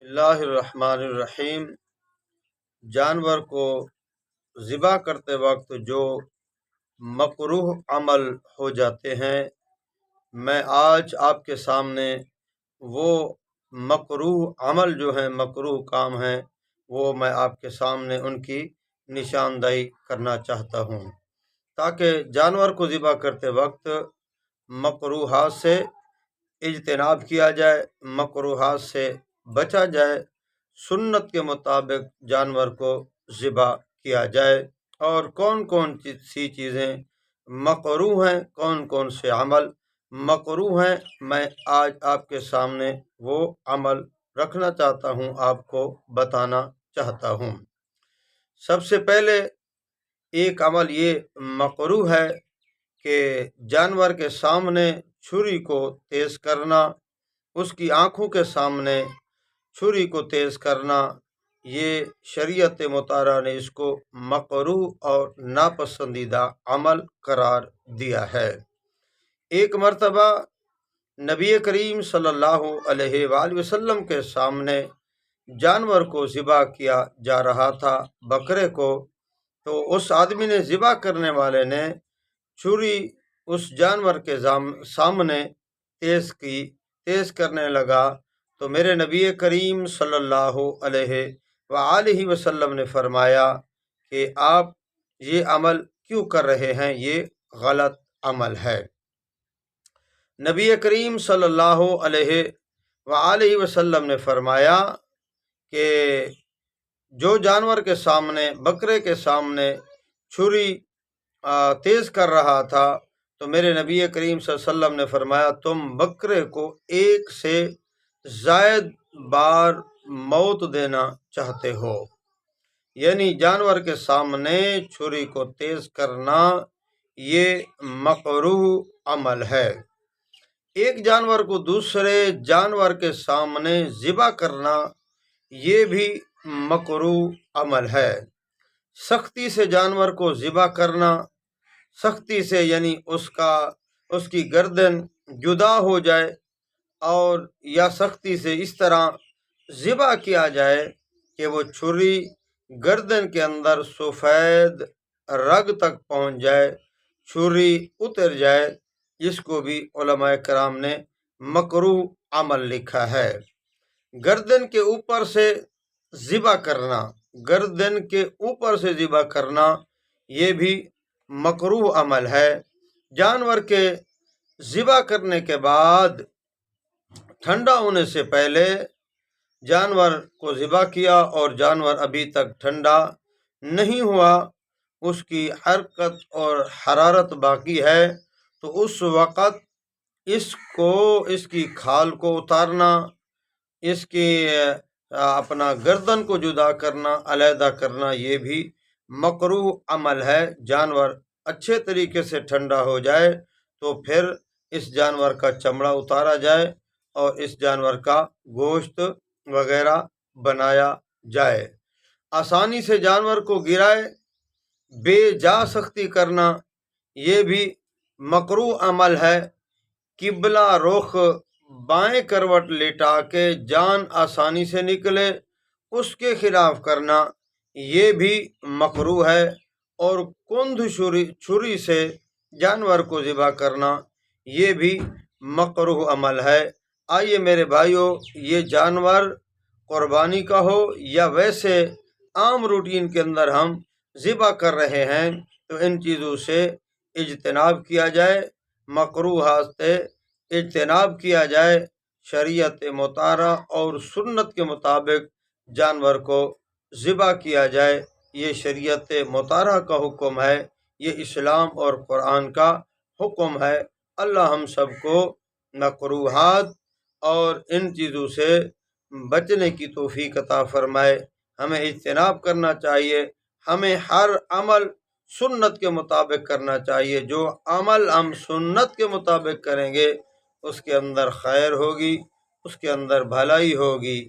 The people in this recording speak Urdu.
اللہ الرحمن الرحیم۔ جانور کو ذبح کرتے وقت جو مکروہ عمل ہو جاتے ہیں، میں آج آپ کے سامنے وہ مکروہ عمل جو ہیں، مکروہ کام ہیں، وہ میں آپ کے سامنے ان کی نشاندہی کرنا چاہتا ہوں، تاکہ جانور کو ذبح کرتے وقت مکروہات سے اجتناب کیا جائے، مکروہات سے بچا جائے، سنت کے مطابق جانور کو ذبح کیا جائے، اور کون کون سی چیزیں مکروہ ہیں، کون کون سے عمل مکروہ ہیں، میں آج آپ کے سامنے وہ عمل رکھنا چاہتا ہوں، آپ کو بتانا چاہتا ہوں۔ سب سے پہلے ایک عمل یہ مکروہ ہے کہ جانور کے سامنے چھری کو تیز کرنا، اس کی آنکھوں کے سامنے چھری کو تیز کرنا، یہ شریعت مطہرہ نے اس کو مکروہ اور ناپسندیدہ عمل قرار دیا ہے۔ ایک مرتبہ نبی کریم صلی اللہ علیہ وآلہ وسلم کے سامنے جانور کو ذبح کیا جا رہا تھا، بکرے کو، تو اس آدمی نے، ذبح کرنے والے نے، چھری اس جانور کے سامنے تیز کرنے لگا، تو میرے نبی کریم صلی اللہ علیہ وآلہ وسلم نے فرمایا کہ آپ یہ عمل کیوں کر رہے ہیں، یہ غلط عمل ہے۔ نبی کریم صلی اللہ علیہ وآلہ وسلم نے فرمایا کہ جو جانور کے سامنے، بکرے کے سامنے چھری تیز کر رہا تھا، تو میرے نبی کریم صلی اللہ علیہ وسلم نے فرمایا، تم بکرے کو ایک سے زائد بار موت دینا چاہتے ہو، یعنی جانور کے سامنے چھری کو تیز کرنا یہ مکروہ عمل ہے۔ ایک جانور کو دوسرے جانور کے سامنے ذبح کرنا یہ بھی مکروہ عمل ہے۔ سختی سے جانور کو ذبح کرنا، سختی سے یعنی اس کی گردن جدا ہو جائے، اور یا سختی سے اس طرح ذبح کیا جائے کہ وہ چھری گردن کے اندر سفید رگ تک پہنچ جائے، چھری اتر جائے، اس کو بھی علماء کرام نے مکروہ عمل لکھا ہے۔ گردن کے اوپر سے ذبح کرنا، گردن کے اوپر سے ذبح کرنا یہ بھی مکروہ عمل ہے۔ جانور کے ذبح کرنے کے بعد ٹھنڈا ہونے سے پہلے جانور کو ذبح کیا اور جانور ابھی تک ٹھنڈا نہیں ہوا، اس کی حرکت اور حرارت باقی ہے، تو اس وقت اس کی کھال کو اتارنا، اس کی اپنا گردن کو جدا کرنا، علیحدہ کرنا، یہ بھی مکروہ عمل ہے۔ جانور اچھے طریقے سے ٹھنڈا ہو جائے تو پھر اس جانور کا چمڑا اتارا جائے اور اس جانور کا گوشت وغیرہ بنایا جائے۔ آسانی سے جانور کو گرائے، بے جا سختی کرنا یہ بھی مکروہ عمل ہے۔ قبلہ رخ بائیں کروٹ لیٹا کے جان آسانی سے نکلے، اس کے خلاف کرنا یہ بھی مکروہ ہے، اور کند چھری سے جانور کو ذبح کرنا یہ بھی مکروہ عمل ہے۔ آئیے میرے بھائیو، یہ جانور قربانی کا ہو یا ویسے عام روٹین کے اندر ہم ذبح کر رہے ہیں، تو ان چیزوں سے اجتناب کیا جائے، مکروہات سے اجتناب کیا جائے، شریعت مطہرہ اور سنت کے مطابق جانور کو ذبح کیا جائے، یہ شریعت مطہرہ کا حکم ہے، یہ اسلام اور قرآن کا حکم ہے۔ اللہ ہم سب کو مکروہات اور ان چیزوں سے بچنے کی توفیق عطا فرمائے۔ ہمیں اجتناب کرنا چاہیے، ہمیں ہر عمل سنت کے مطابق کرنا چاہیے۔ جو عمل ہم سنت کے مطابق کریں گے اس کے اندر خیر ہوگی، اس کے اندر بھلائی ہوگی۔